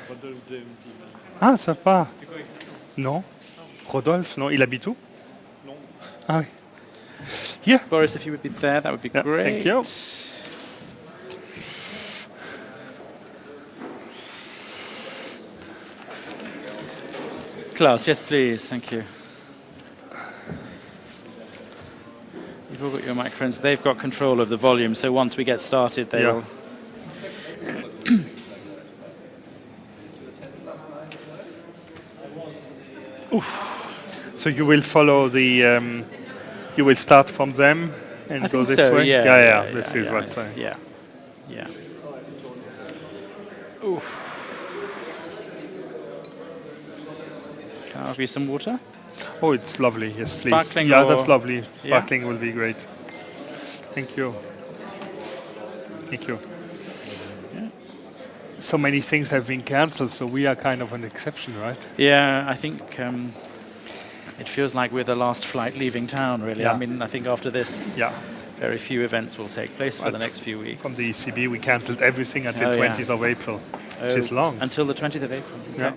Rodolphe de Mdima. Ah, sympa. C'est quoi exactement? Non. Rodolphe, non. Il habite où? Non. Ah oui. Here. Boris, if you would be there, that would be Yeah, great. thank you. Klaus, yes, please. Thank you. You've all got your microphones. They've got control of the volume, so once we get started, they will. So you will follow the. You will start from them and I go think this so, way. yeah. This is what's. Yeah. Oof. Can I have you some water? Oh, it's lovely. Yes, please. Sparkling Yeah, or- that's lovely. Yeah? Sparkling will be great. Thank you. Thank you. Yeah. So many things have been cancelled, so we are kind of an exception, right? Yeah, I think it feels like we're the last flight leaving town, really. Yeah. I mean, I think after this, Yeah. very few events will take place for the next few weeks. From the ECB, we cancelled everything until Oh, yeah. 20th of April, which is long. Until the 20th of April. Okay. Yeah.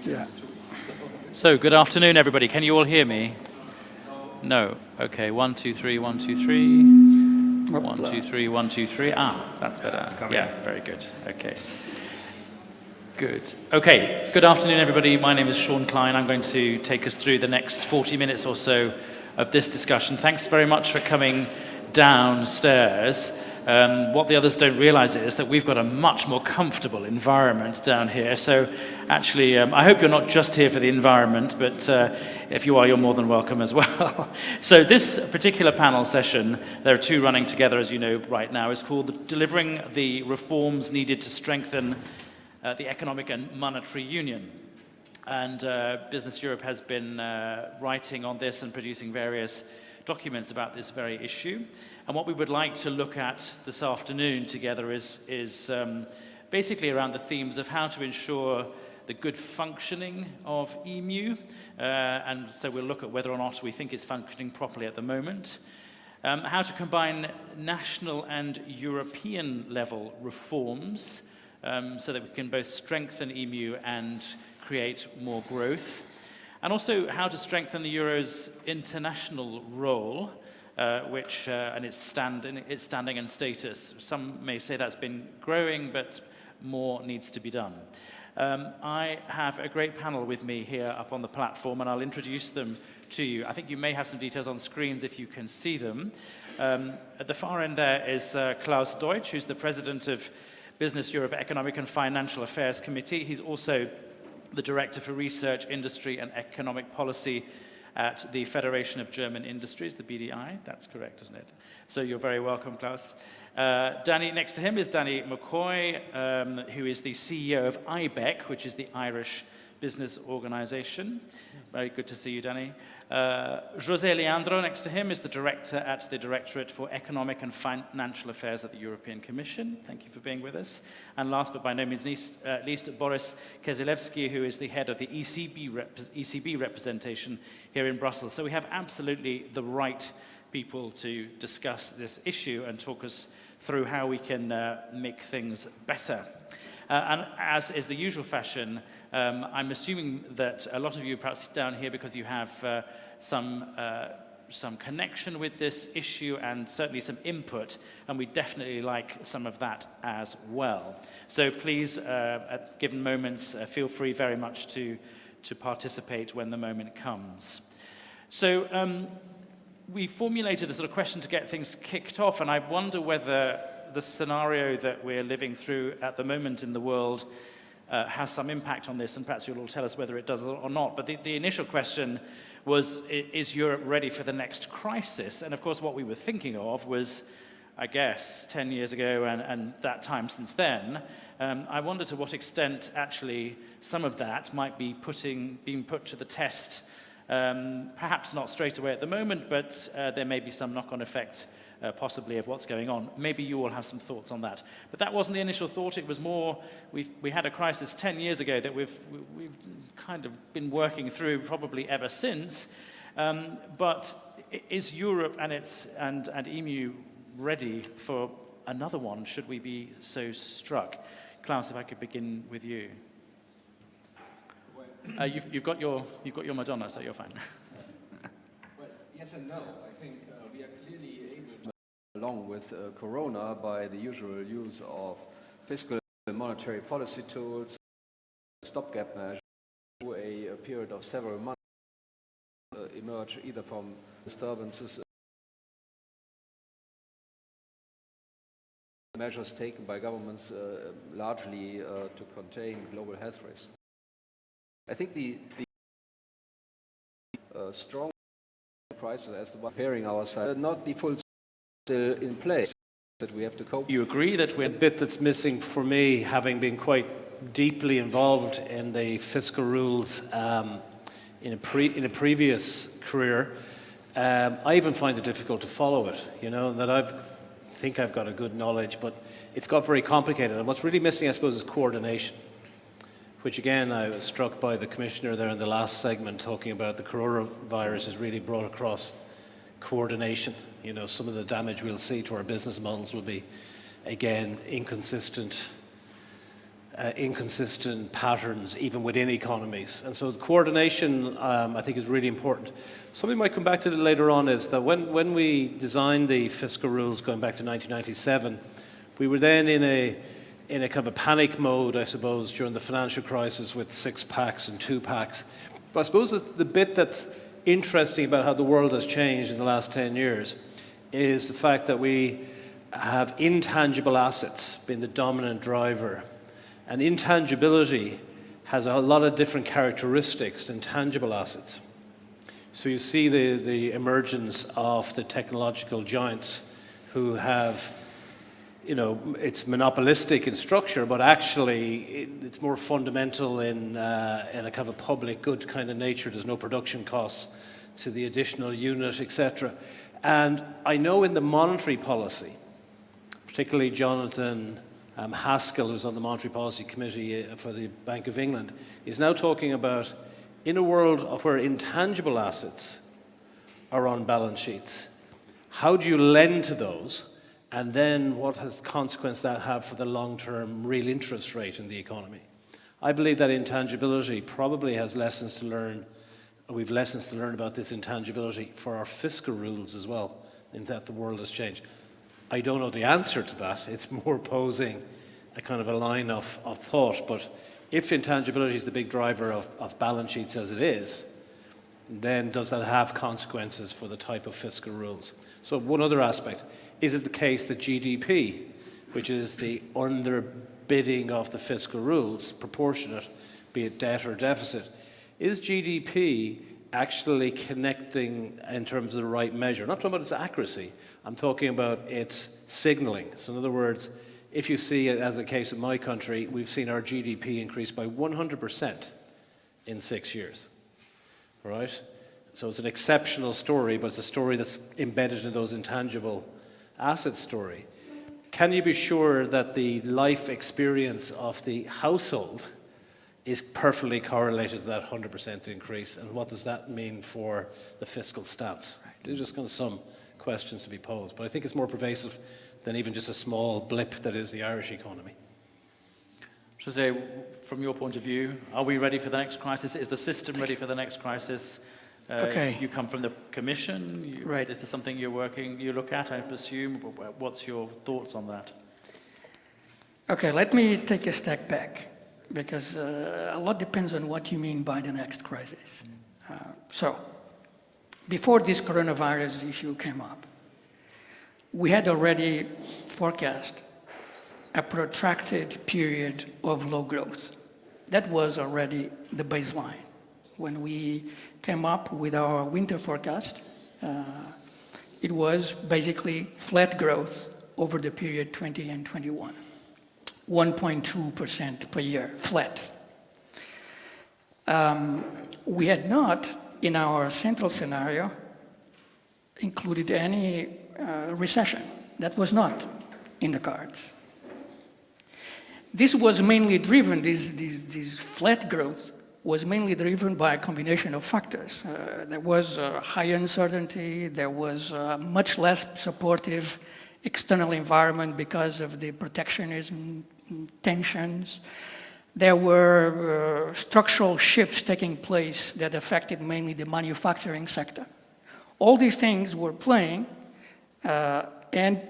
Yeah. So, good afternoon, everybody. Can you all hear me? No. Okay. 1, 2, 3, 1, 2, 3. 1, 2, 3, 1, 2, 3. Ah, that's better. Yeah, very good. Okay. Good. Okay. Good afternoon, everybody. My name is Sean Klein. I'm going to take us through the next 40 minutes or so of this discussion. Thanks very much for coming downstairs. What the others don't realize is that we've got a much more comfortable environment down here. So actually, I hope you're not just here for the environment, but if you are, you're more than welcome as well. So this particular panel session, there are two running together, as you know, right now, is called Delivering the Reforms Needed to Strengthen the Economic and Monetary Union. And Business Europe has been writing on this and producing various documents about this very issue. And what we would like to look at this afternoon together is basically around the themes of how to ensure the good functioning of EMU. And so we'll look at whether or not we think it's functioning properly at the moment. How to combine national and European level reforms so that we can both strengthen EMU and create more growth. And also how to strengthen the Euro's international role, and its standing and status. Some may say that's been growing, but more needs to be done. I have a great panel with me here up on the platform, and I'll introduce them to you. I think you may have some details on screens if you can see them. At the far end there is Klaus Deutsch, who's the president of Business Europe Economic and Financial Affairs Committee. He's also the Director for Research, Industry and Economic Policy at the Federation of German Industries, the BDI. That's correct, isn't it? So you're very welcome, Klaus. Danny, next to him is Danny McCoy, who is the CEO of IBEC, which is the Irish Business Organization. Very good to see you, Danny. José Leandro, next to him, is the director at the Directorate for Economic and Financial Affairs at the European Commission. Thank you for being with us. And last but by no means least, Boris Keselewski, who is the head of the ECB representation here in Brussels. So we have absolutely the right people to discuss this issue and talk us through how we can make things better. And as is the usual fashion, I'm assuming that a lot of you perhaps down here because you have some connection with this issue and certainly some input, and we definitely like some of that as well. So please, at given moments, feel free very much to participate when the moment comes. So we formulated a sort of question to get things kicked off, and I wonder whether the scenario that we're living through at the moment in the world has some impact on this, and perhaps you'll all tell us whether it does or not. But the initial question was, is Europe ready for the next crisis? And of course, what we were thinking of was, I guess, 10 years ago and that time since then. I wonder to what extent actually some of that might be being put to the test. Perhaps not straight away at the moment, but there may be some knock-on effect possibly of what's going on. Maybe you all have some thoughts on that. But that wasn't the initial thought. It was more, we had a crisis 10 years ago that we've kind of been working through probably ever since. But is Europe and EMU ready for another one, should we be so struck? Klaus, if I could begin with you. You've got your Madonna, so you're fine. Well, yes and no. I think we are clearly able to, along with Corona, by the usual use of fiscal and monetary policy tools, stopgap measures, through a period of several months, emerge either from disturbances, measures taken by governments largely to contain global health risks. I think the strong crisis as the one preparing ourselves, not the full still in place that we have to cope. You agree that we're a bit that's missing for me, having been quite deeply involved in the fiscal rules in a previous career. I even find it difficult to follow it. You know that I think I've got a good knowledge, but it's got very complicated. And what's really missing, I suppose, is coordination. Which again, I was struck by the commissioner there in the last segment talking about the coronavirus has really brought across coordination. You know, some of the damage we'll see to our business models will be, again, inconsistent patterns even within economies. And so the coordination, I think, is really important. Something might come back to it later on is that when we designed the fiscal rules going back to 1997, we were then in a kind of a panic mode, I suppose, during the financial crisis with 6-packs and 2-packs. But I suppose the bit that's interesting about how the world has changed in the last 10 years is the fact that we have intangible assets being the dominant driver. And intangibility has a lot of different characteristics than tangible assets. So you see the emergence of the technological giants who have, you know, it's monopolistic in structure, but actually it's more fundamental in a kind of a public good kind of nature. There's no production costs to the additional unit, etc. And I know in the monetary policy, particularly Jonathan Haskell, who's on the Monetary Policy Committee for the Bank of England, is now talking about in a world of where intangible assets are on balance sheets, how do you lend to those? And then what has the consequence that have for the long-term real interest rate in the economy? I believe that intangibility probably has lessons to learn. We've lessons to learn about this intangibility for our fiscal rules as well, in that the world has changed. I don't know the answer to that. It's more posing a kind of a line of thought. But if intangibility is the big driver of balance sheets as it is, then does that have consequences for the type of fiscal rules? So one other aspect, is it the case that GDP, which is the underbidding of the fiscal rules, proportionate, be it debt or deficit, is GDP actually connecting in terms of the right measure? I'm not talking about its accuracy, I'm talking about its signaling. So in other words, if you see, as a case in my country, we've seen our GDP increase by 100% in 6 years, right? So it's an exceptional story, but it's a story that's embedded in those intangible assets story. Can you be sure that the life experience of the household is perfectly correlated to that 100% increase, and what does that mean for the fiscal stance? These are just kind of some questions to be posed, but I think it's more pervasive than even just a small blip that is the Irish economy. Jose, from your point of view, are we ready for the next crisis? Is the system ready for the next crisis? Okay. You come from the Commission. Right. Is this something you look at, I presume? What's your thoughts on that? Okay, let me take a step back, because a lot depends on what you mean by the next crisis. So, before this coronavirus issue came up, we had already forecast a protracted period of low growth. That was already the baseline. When we came up with our winter forecast, it was basically flat growth over the period 20 and 21. 1.2% per year, flat. We had not, in our central scenario, included any recession. That was not in the cards. This was mainly driven, this flat growth was mainly driven by a combination of factors. There was high uncertainty, there was much less supportive external environment because of the protectionism tensions. There were structural shifts taking place that affected mainly the manufacturing sector. All these things were playing and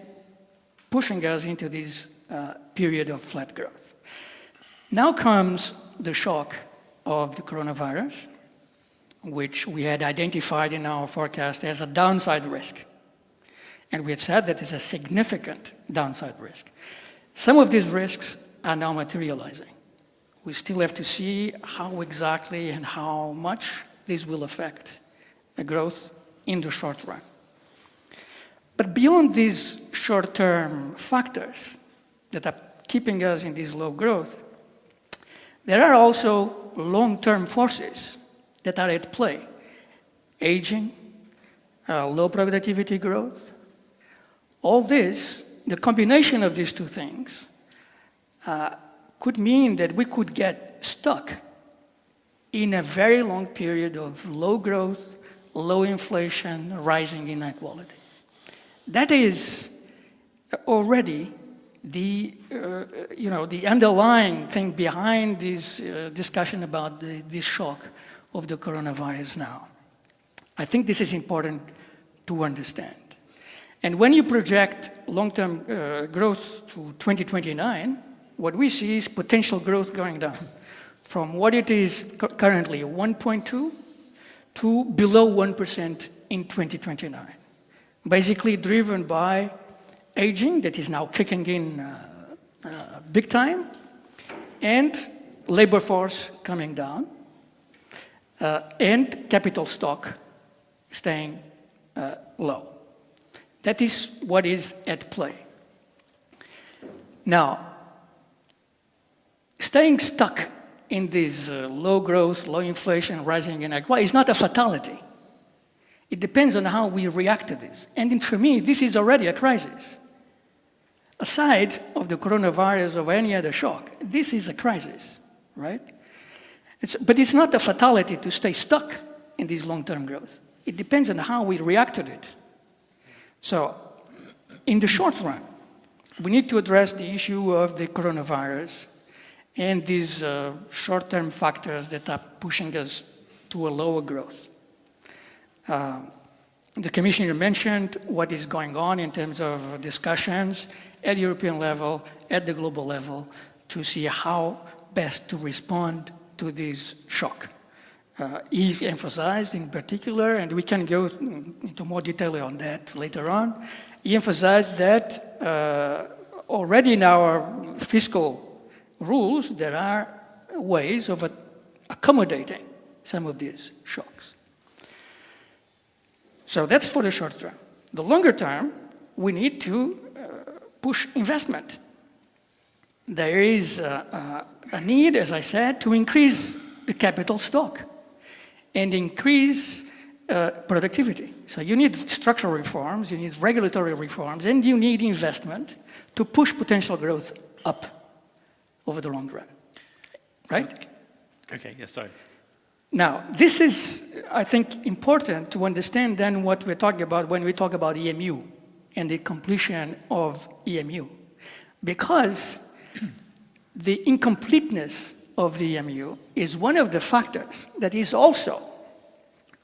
pushing us into this period of flat growth. Now comes the shock of the coronavirus, which we had identified in our forecast as a downside risk. And we had said that it's a significant downside risk. Some of these risks are now materializing. We still have to see how exactly and how much this will affect the growth in the short run. But beyond these short-term factors that are keeping us in this low growth, there are also long-term forces that are at play. Aging, low productivity growth. All this, the combination of these two things, could mean that we could get stuck in a very long period of low growth, low inflation, rising inequality. That is already the underlying thing behind this discussion about this shock of the coronavirus now. I think this is important to understand. And when you project long-term growth to 2029, what we see is potential growth going down from what it is currently, 1.2, to below 1% in 2029. Basically driven by aging that is now kicking in big time, and labor force coming down, and capital stock staying low. That is what is at play. Now, staying stuck in this low growth, low inflation, rising inequality is not a fatality. It depends on how we react to this. And for me, this is already a crisis. Aside of the coronavirus or any other shock, this is a crisis, right? But it's not a fatality to stay stuck in this long-term growth. It depends on how we react to it. So, in the short run, we need to address the issue of the coronavirus and these short-term factors that are pushing us to a lower growth. The Commissioner mentioned what is going on in terms of discussions at the European level, at the global level, to see how best to respond to this shock. He emphasized in particular, and we can go into more detail on that later on, he emphasized that already in our fiscal rules, there are ways of accommodating some of these shocks. So that's for the short term. The longer term, we need to push investment. There is a need, as I said, to increase the capital stock and increase productivity. So you need structural reforms, you need regulatory reforms, and you need investment to push potential growth up over the long run. Right? Okay, yes, sorry. Now, this is, I think, important to understand then what we're talking about when we talk about EMU and the completion of EMU. Because the incompleteness of the EMU is one of the factors that is also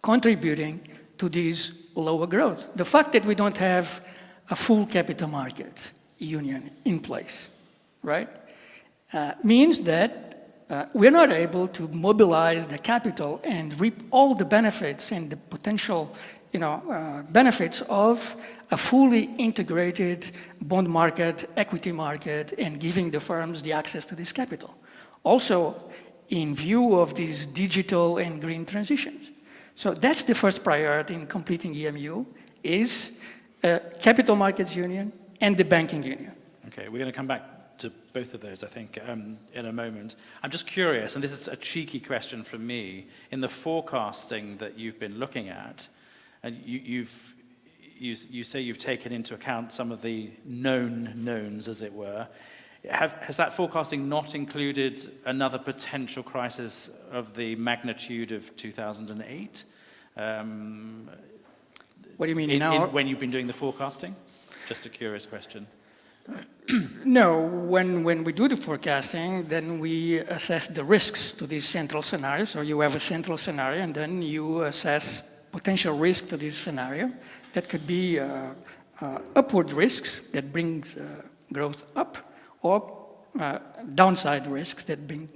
contributing to this lower growth. The fact that we don't have a full capital market union in place, right, means that we're not able to mobilize the capital and reap all the benefits and the potential benefits of a fully integrated bond market, equity market, and giving the firms the access to this capital. Also, in view of these digital and green transitions. So that's the first priority in completing EMU, is capital markets union and the banking union. Okay, we're going to come back to both of those, I think, in a moment. I'm just curious, and this is a cheeky question from me, in the forecasting that you've been looking at, and you say you've taken into account some of the known knowns, as it were. Has that forecasting not included another potential crisis of the magnitude of 2008? What do you mean? When you've been doing the forecasting? Just a curious question. No, when we do the forecasting, then we assess the risks to these central scenarios. So you have a central scenario, and then you assess potential risk to this scenario. That could be upward risks that brings growth up, or downside risks that bring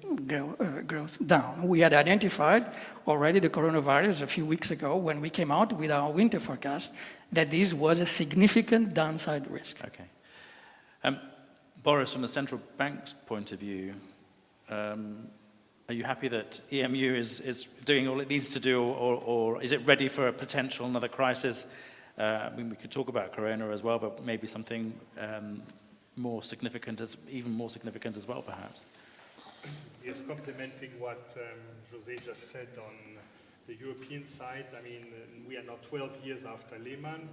growth down. We had identified already the coronavirus a few weeks ago when we came out with our winter forecast that this was a significant downside risk. Okay. Boris, from the central bank's point of view, are you happy that EMU is doing all it needs to do, or is it ready for a potential another crisis? I mean, we could talk about Corona as well, but maybe something more significant, even more significant as well, perhaps. Yes, complementing what José just said on the European side, I mean, we are now 12 years after Lehman,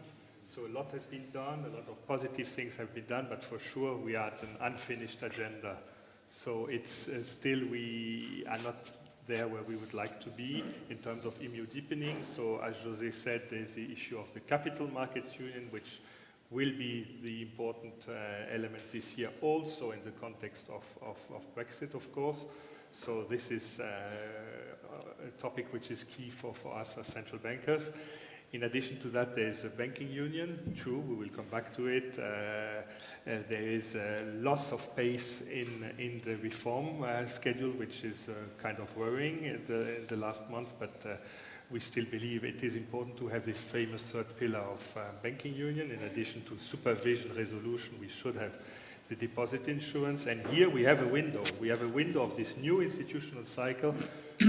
so a lot has been done, a lot of positive things have been done, but for sure we are at an unfinished agenda. So it's still, we are not there where we would like to be in terms of EMU deepening. So as José said, there's the issue of the capital markets union, which will be the important element this year, also in the context of Brexit, of course. So this is a topic which is key for us as central bankers. In addition to that, there is a banking union. True, we will come back to it. There is a loss of pace in the reform schedule, which is kind of worrying in the last month, but we still believe it is important to have this famous third pillar of banking union. In addition to supervision resolution, we should have the deposit insurance. And here we have a window. We have a window of this new institutional cycle.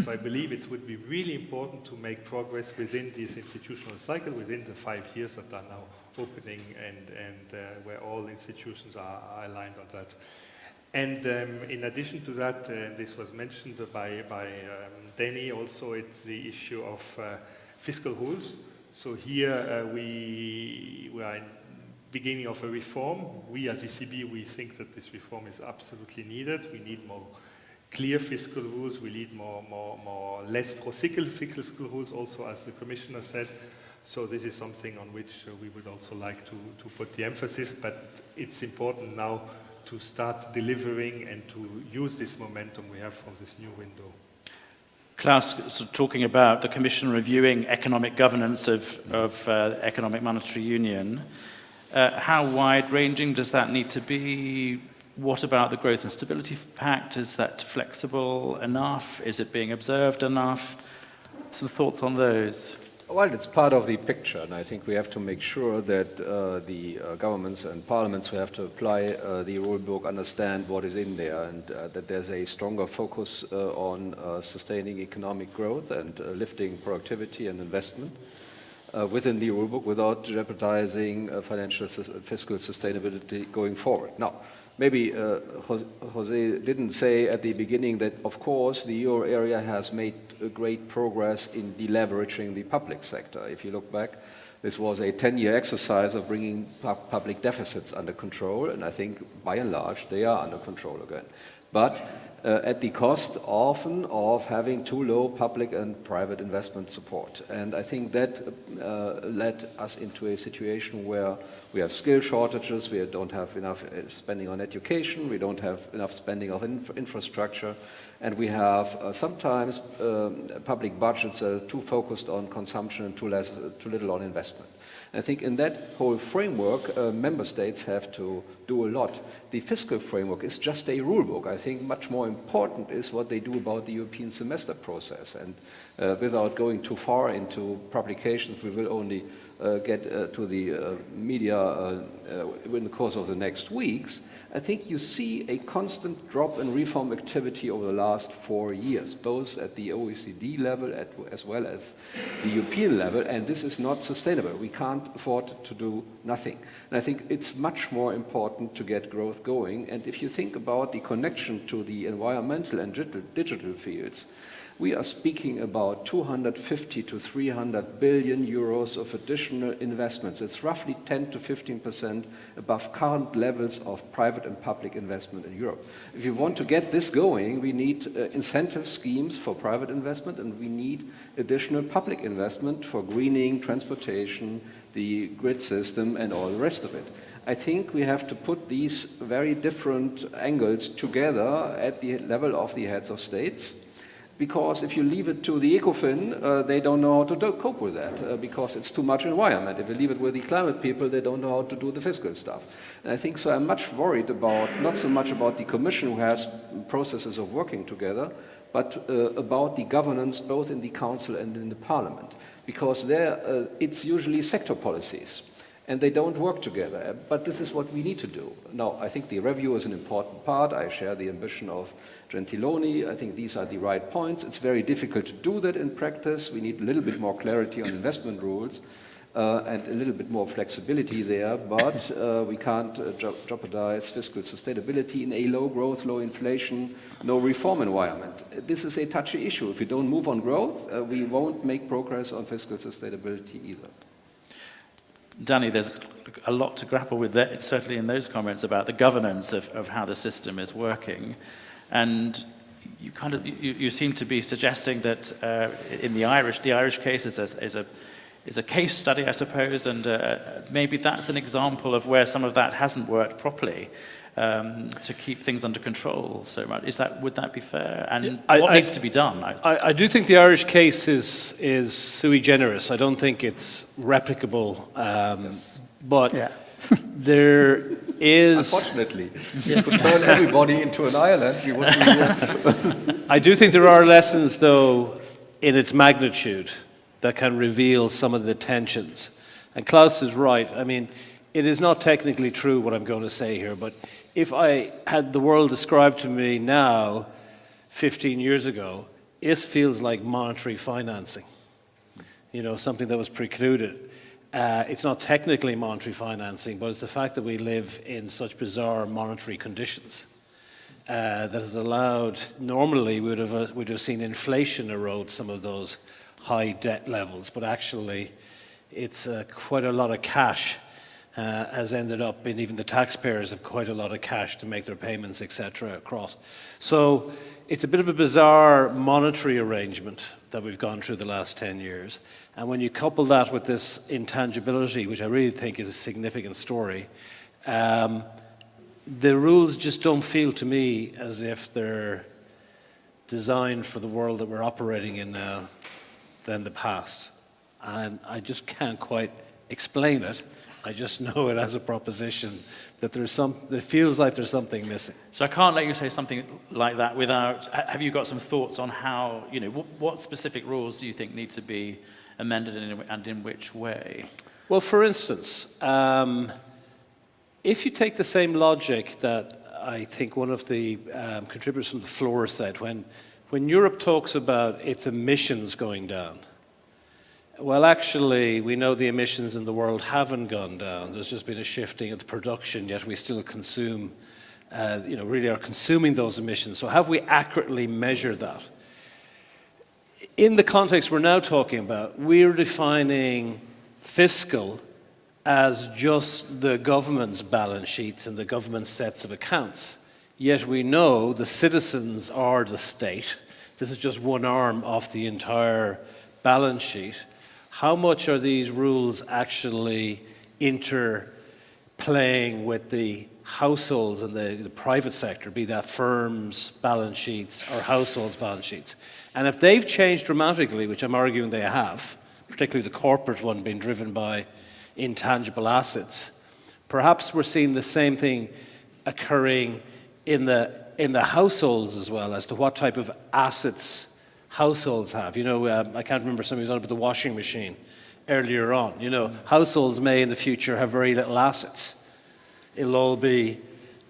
So I believe it would be really important to make progress within this institutional cycle, within the 5 years that are now opening, and where all institutions are aligned on that. And in addition to that, this was mentioned by Danny also, it's the issue of fiscal rules. So here we are in beginning of a reform. We as ECB, we think that this reform is absolutely needed. We need more clear fiscal rules. We need less procyclical fiscal rules also, as the Commissioner said. So this is something on which we would also like to put the emphasis, but it's important now to start delivering and to use this momentum we have from this new window. Klaus, so talking about the Commission reviewing economic governance of Economic Monetary Union, how wide-ranging does that need to be? What about the Growth and Stability Pact? Is that flexible enough? Is it being observed enough? some thoughts on those? Well, it's part of the picture, and I think we have to make sure that the governments and parliaments who have to apply the rule book understand what is in there, and that there's a stronger focus on sustaining economic growth and lifting productivity and investment within the rule book without jeopardizing fiscal sustainability going forward. Now, maybe Jose didn't say at the beginning that, of course, the euro area has made great progress in deleveraging the public sector. If you look back, this was a 10-year exercise of bringing public deficits under control, and I think by and large they are under control again. But at the cost often of having too low public and private investment support. And I think that led us into a situation where we have skill shortages, we don't have enough spending on education, we don't have enough spending on infrastructure, and we have sometimes public budgets are too focused on consumption and too little on investment. I think in that whole framework, member states have to do a lot. The fiscal framework is just a rule book. I think much more important is what they do about the European semester process. And without going too far into publications, we will only get to the media in the course of the next weeks. I think you see a constant drop in reform activity over the last 4 years, both at the OECD level as well as the European level, and this is not sustainable. We can't afford to do nothing. And I think it's much more important to get growth going, and if you think about the connection to the environmental and digital fields, we are speaking about 250 to 300 billion euros of additional investments. It's roughly 10 to 15% above current levels of private and public investment in Europe. If you want to get this going, we need incentive schemes for private investment, and we need additional public investment for greening, transportation, the grid system, and all the rest of it. I think we have to put these very different angles together at the level of the heads of states. Because if you leave it to the ECOFIN, they don't know how to cope with that because it's too much environment. If you leave it with the climate people, they don't know how to do the fiscal stuff. And I think so I'm much worried about, not so much about the Commission who has processes of working together, but about the governance both in the Council and in the Parliament. Because there it's usually sector policies. And they don't work together. But this is what we need to do. Now, I think the review is an important part. I share the ambition of Gentiloni. I think these are the right points. It's very difficult to do that in practice. We need a little bit more clarity on investment rules and a little bit more flexibility there. But we can't jeopardize fiscal sustainability in a low growth, low inflation, no reform environment. This is a touchy issue. If we don't move on growth, we won't make progress on fiscal sustainability either. Danny, there's a lot to grapple with there, certainly in those comments about the governance of how the system is working. And you seem to be suggesting that in the Irish case is a case study, I suppose, and maybe that's an example of where some of that hasn't worked properly to keep things under control so much. Would that be fair? And what needs to be done? I do think the Irish case is sui generis. I don't think it's replicable, but there is... Unfortunately, if you could turn everybody into an Ireland, we would be... I do think there are lessons, though, in its magnitude that can reveal some of the tensions. And Klaus is right. I mean, it is not technically true what I'm going to say here, but if I had the world described to me now, 15 years ago, it feels like monetary financing, something that was precluded. It's not technically monetary financing, but it's the fact that we live in such bizarre monetary conditions that has allowed, normally we would have seen inflation erode some of those high debt levels, but actually it's quite a lot of cash has ended up in, even the taxpayers have quite a lot of cash to make their payments, etc. across. So it's a bit of a bizarre monetary arrangement that we've gone through the last 10 years. And when you couple that with this intangibility, which I really think is a significant story, the rules just don't feel to me as if they're designed for the world that we're operating in now than the past. And I just can't quite explain it. I just know it as a proposition that it feels like there's something missing. So I can't let you say something like that without, have you got some thoughts on how, what specific rules do you think need to be amended and in which way? Well, for instance, if you take the same logic that I think one of the contributors from the floor said, when Europe talks about its emissions going down, well, actually, we know the emissions in the world haven't gone down. There's just been a shifting of the production, yet we still consume, really are consuming those emissions. So have we accurately measured that? In the context we're now talking about, we're defining fiscal as just the government's balance sheets and the government's sets of accounts. Yet we know the citizens are the state. This is just one arm of the entire balance sheet. How much are these rules actually interplaying with the households and the private sector, be that firms' balance sheets or households' balance sheets? And if they've changed dramatically, which I'm arguing they have, particularly the corporate one being driven by intangible assets, perhaps we're seeing the same thing occurring in the households as well, as to what type of assets households have. I can't remember, somebody was on about the washing machine earlier on. Households may in the future have very little assets. It'll all be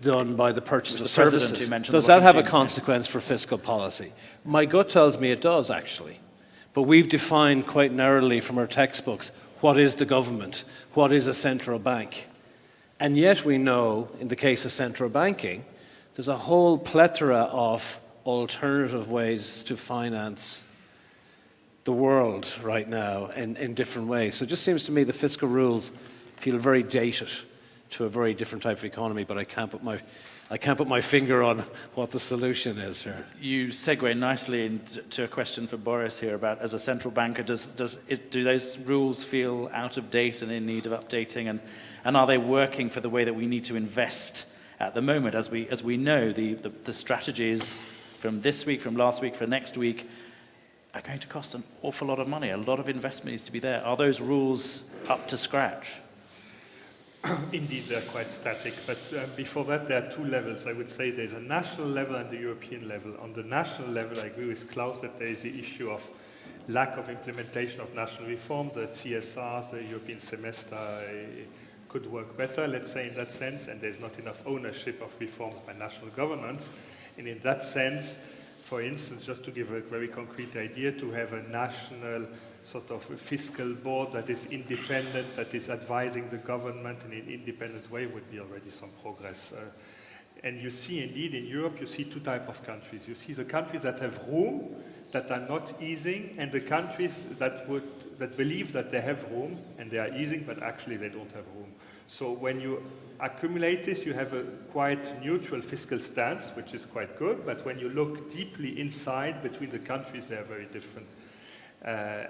done by the purchase of services. Does that have a consequence for fiscal policy? My gut tells me it does, actually. But we've defined quite narrowly from our textbooks what is the government, what is a central bank. And yet we know, in the case of central banking, there's a whole plethora of alternative ways to finance the world right now in different ways. So it just seems to me the fiscal rules feel very dated to a very different type of economy, but I can't put my finger on what the solution is here. You segue nicely into a question for Boris here about, as a central banker, do those rules feel out of date and in need of updating, and are they working for the way that we need to invest at the moment? As we know, the strategies from this week, from last week, for next week, are going to cost an awful lot of money. A lot of investment needs to be there. Are those rules up to scratch? Indeed, they're quite static. But before that, there are two levels. I would say there's a national level and the European level. On the national level, I agree with Klaus that there is the issue of lack of implementation of national reform. The CSRs, the European semester, could work better, let's say, in that sense, and there's not enough ownership of reforms by national governments. And in that sense, for instance, just to give a very concrete idea, to have a national sort of fiscal board that is independent, that is advising the government in an independent way would be already some progress. And you see, indeed, in Europe, you see two types of countries. You see the countries that have room, that are not easing, and the countries that believe that they have room, and they are easing, but actually they don't have room. So when you accumulate this, you have a quite neutral fiscal stance, which is quite good, but when you look deeply inside between the countries, they are very different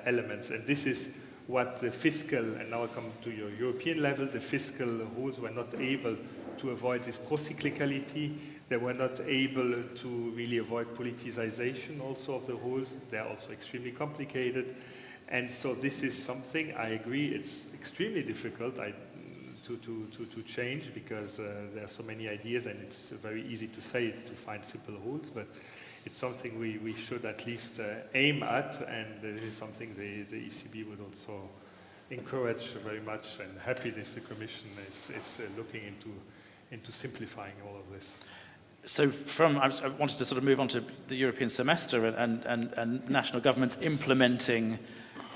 elements. And this is what the fiscal, and now I come to your European level, the fiscal rules were not able to avoid this pro-cyclicality. They were not able to really avoid politicization also of the rules. They're also extremely complicated. And so this is something, I agree, it's extremely difficult to change, because there are so many ideas, and it's very easy to say to find simple rules, but it's something we should at least aim at, and this is something the ECB would also encourage very much, and happy if the Commission is looking into simplifying all of this. So I wanted to sort of move on to the European semester and national governments implementing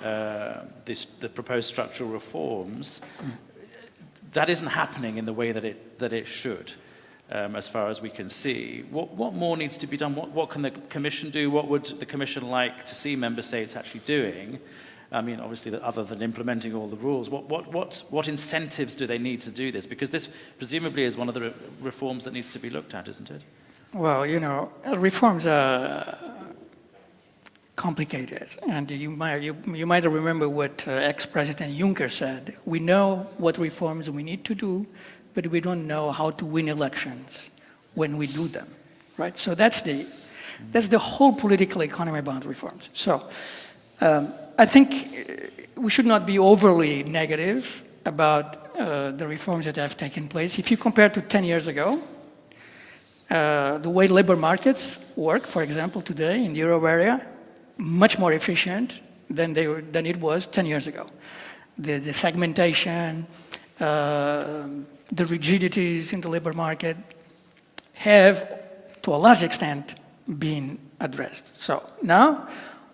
the proposed structural reforms. That isn't happening in the way that it should, as far as we can see. What more needs to be done? What can the Commission do? What would the Commission like to see member states actually doing? I mean, obviously, other than implementing all the rules, what incentives do they need to do this? Because this presumably is one of the reforms that needs to be looked at, isn't it? Well, reforms are complicated, and you might remember what ex-President Juncker said. We know what reforms we need to do, but we don't know how to win elections when we do them, right? So that's the whole political economy about reforms. So I think we should not be overly negative. about the reforms that have taken place. If you compare to 10 years ago, the way labor markets work, for example, today in the euro area, much more efficient than it was 10 years ago. The segmentation, the rigidities in the labor market have, to a large extent, been addressed. So now,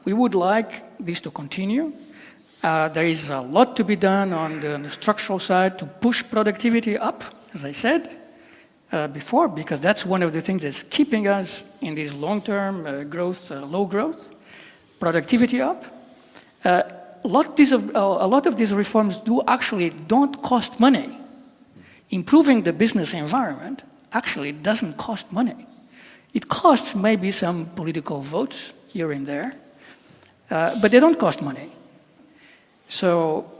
we would like this to continue. There is a lot to be done on the structural side to push productivity up, as I said before, because that's one of the things that's keeping us in this long-term growth, low growth, productivity up. A lot of these reforms don't cost money. Improving the business environment actually doesn't cost money. It costs maybe some political votes here and there, but they don't cost money. So,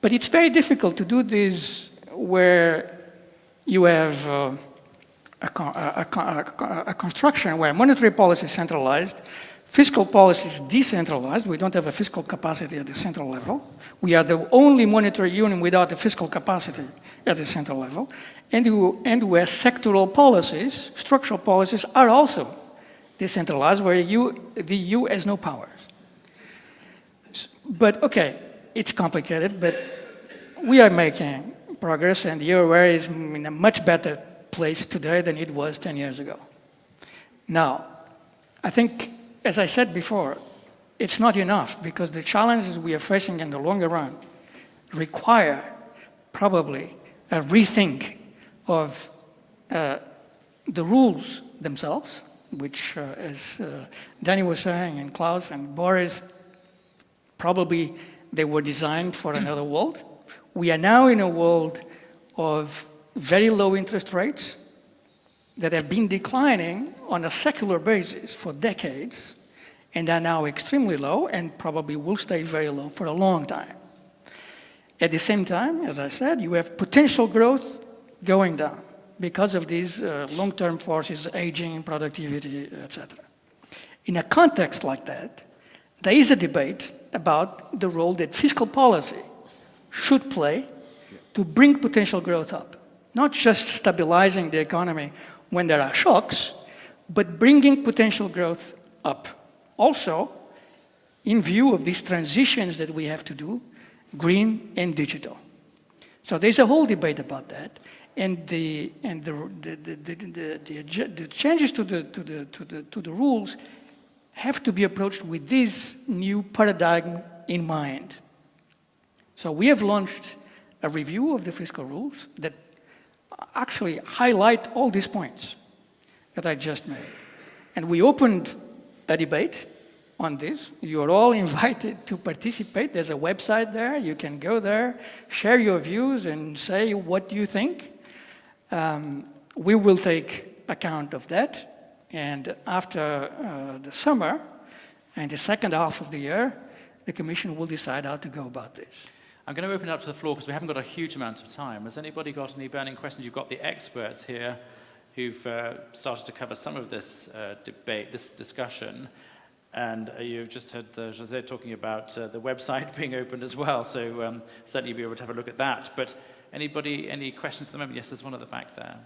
but it's very difficult to do this where you have a construction where monetary policy is centralized, fiscal policy is decentralized. We don't have a fiscal capacity at the central level. We are the only monetary union without a fiscal capacity at the central level. And where sectoral policies, structural policies, are also decentralized, where the EU has no powers. But okay, it's complicated, but we are making progress, and the euro area is in a much better place today than it was 10 years ago. Now, I think, as I said before, it's not enough, because the challenges we are facing in the longer run require probably a rethink of the rules themselves, which, as Danny was saying, and Klaus and Boris, probably they were designed for another world. We are now in a world of very low interest rates that have been declining on a secular basis for decades, and are now extremely low and probably will stay very low for a long time. At the same time, as I said, you have potential growth going down because of these long-term forces, aging, productivity, etc. In a context like that, there is a debate about the role that fiscal policy should play to bring potential growth up. Not just stabilizing the economy when there are shocks, but bringing potential growth up. Also, in view of these transitions that we have to do, green and digital. So there's a whole debate about that, and the changes to the rules have to be approached with this new paradigm in mind. So we have launched a review of the fiscal rules that actually highlight all these points that I just made. And we opened a debate on this. You are all invited to participate. There's a website there. You can go there, share your views, and say what you think. We will take account of that. And after the summer, and the second half of the year, the Commission will decide how to go about this. I'm going to open it up to the floor because we haven't got a huge amount of time. Has anybody got any burning questions? You've got the experts here who've started to cover some of this debate, this discussion. And you've just heard José talking about the website being opened as well. So certainly you'll be able to have a look at that. But anybody, any questions at the moment? Yes, there's one at the back there.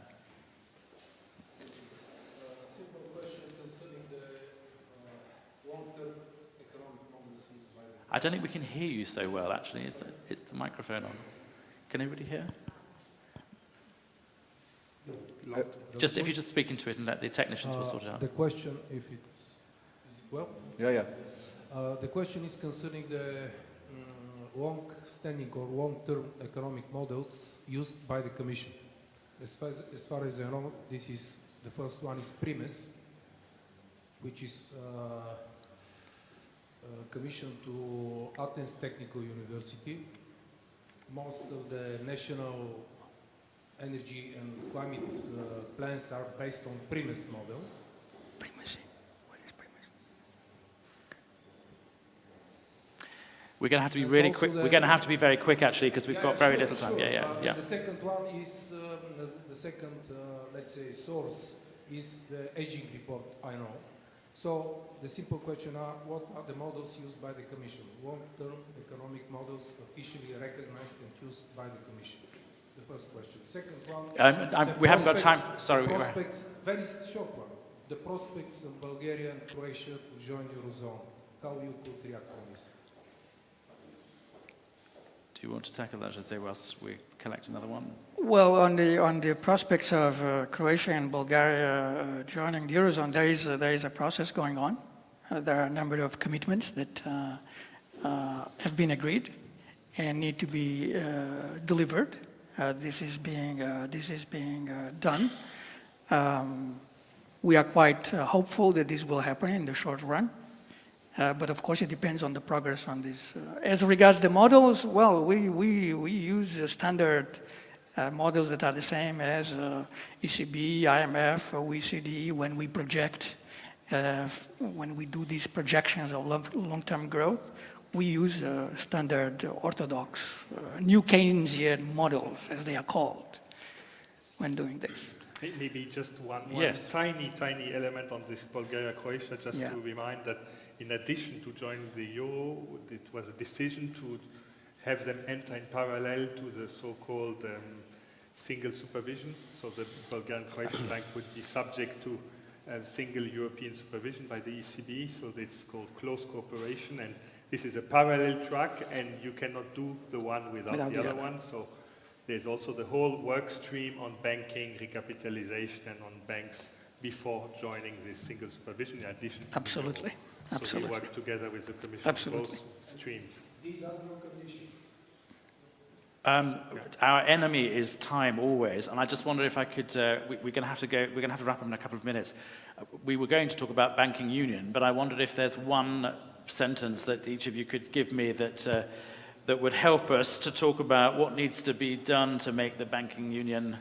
Simple question concerning the long-term economic models used by the... I don't think we can hear you so well, actually. Is the microphone on? Can anybody hear? Just if you just speak into it and let the technicians will sort it out. The question, if it's... Is it well? Yeah. The question is concerning the long-standing or long-term economic models used by the Commission. As far as I know, this is the first one is Primes, which is commissioned to Athens Technical University. Most of the national energy and climate plans are based on Primes model. Primacy. What is primacy? We're going to have to be really quick. We're going to have to be very quick, actually, because we've got very little time. Sure. Yeah. The second one is let's say, source is the aging report. I know, So the simple question are, what are the models used by the Commission? Long-term economic models officially recognized and used by the Commission. The first question. Second one. We haven't got time. Sorry. The prospects, very short one. The prospects of Bulgaria and Croatia to join Eurozone. How you could react on this? Do you want to tackle that, Jose, whilst we collect another one? Well, on the prospects of Croatia and Bulgaria joining the Eurozone, there is a process going on. There are a number of commitments that have been agreed and need to be delivered. This is being done. We are quite hopeful that this will happen in the short run. But of course, it depends on the progress on this. As regards the models, well, we use standard models that are the same as ECB, IMF, OECD when we project, when we do these projections of long-term growth. We use standard orthodox, new Keynesian models, as they are called, when doing this. Maybe just one Yes. tiny element on this Bulgaria-Croatia, just to remind that in addition to joining the euro, it was a decision to have them enter in parallel to the so-called single supervision. So the Bulgarian Croatian bank would be subject to single European supervision by the ECB. So it's called close cooperation. And this is a parallel track, and you cannot do the one without the other one. So there's also the whole work stream on banking, recapitalization, and on banks before joining this single supervision in addition to Absolutely. the euro. So Absolutely. we work together with the Commission on both streams. These are no conditions. Our enemy is time always, and I just wondered if I could. We're going to have to go. We're going to have to wrap up in a couple of minutes. We were going to talk about banking union, but I wondered if there's one sentence that each of you could give me that that would help us to talk about what needs to be done to make the banking union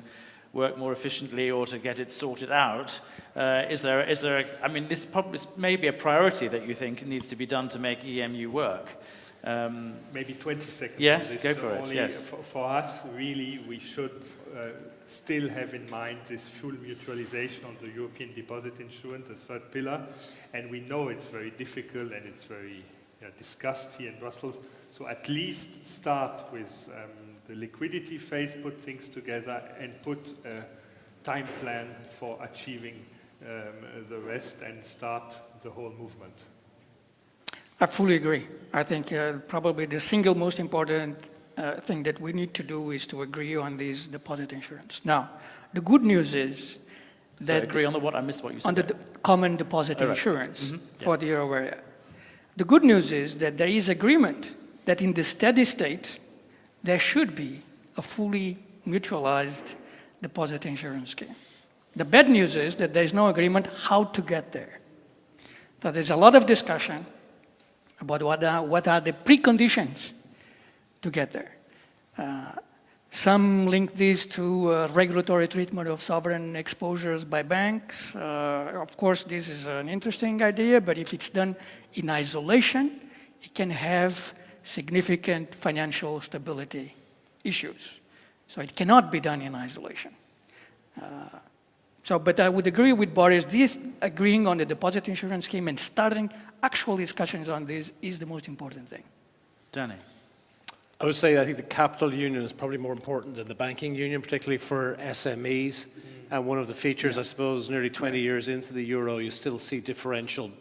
work more efficiently or to get it sorted out. Is there I mean, this probably may be a priority that you think needs to be done to make EMU work. Maybe 20 seconds. Yes, on this. go for it, yes. For us, really, we should still have in mind this full mutualization on the European deposit insurance, the third pillar. And we know it's very difficult and it's very discussed here in Brussels. So at least start with the liquidity phase, put things together, and put a time plan for achieving the rest and start the whole movement. I fully agree. I think probably the single most important thing that we need to do is to agree on this deposit insurance. Now, the good news is that... Agree on the what? I missed what you said. On the common deposit insurance for the euro area. The good news is that there is agreement that in the steady state, there should be a fully mutualized deposit insurance scheme. The bad news is that there is no agreement how to get there. So there's a lot of discussion about what are the preconditions to get there. Some link this to regulatory treatment of sovereign exposures by banks. Of course, this is an interesting idea, but if it's done in isolation, it can have significant financial stability issues. So it cannot be done in isolation. But I would agree with Boris, agreeing on the deposit insurance scheme and starting actual discussions on this is the most important thing. Danny. I would say I think the capital union is probably more important than the banking union, particularly for SMEs. And one of the features, I suppose, nearly 20 years into the euro, you still see differential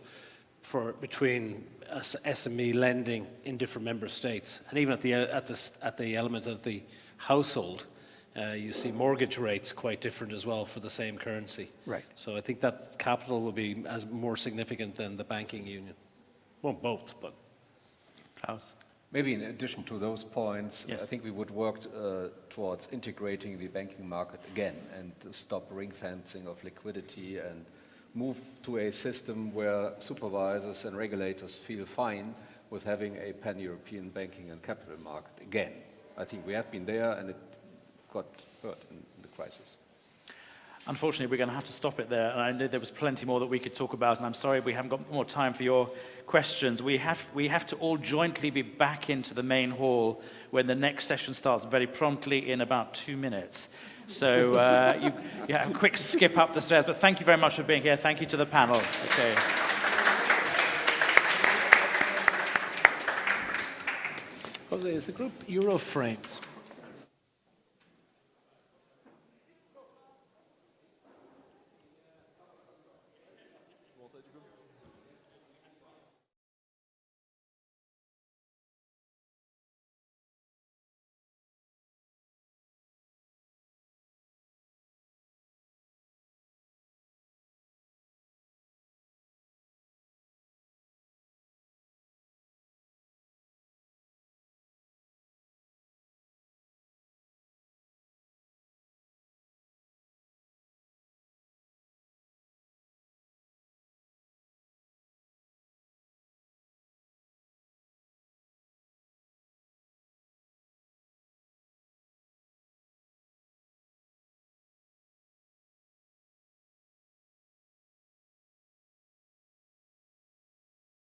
between SME lending in different member states. And even at the element of the household, you see mortgage rates quite different as well for the same currency. Right. So I think that capital will be as more significant than the banking union. Well, both, but... Klaus. Maybe in addition to those points, Yes. I think we would work towards integrating the banking market again and stop ring fencing of liquidity and move to a system where supervisors and regulators feel fine with having a pan-European banking and capital market again. I think we have been there and it got hurt in the crisis. Unfortunately, we're going to have to stop it there. And I know there was plenty more that we could talk about, and I'm sorry we haven't got more time for your questions. We have to all jointly be back into the main hall when the next session starts very promptly in about 2 minutes. So you have a quick skip up the stairs. But thank you very much for being here. Thank you to the panel. Okay. Jose, is the group euro framed?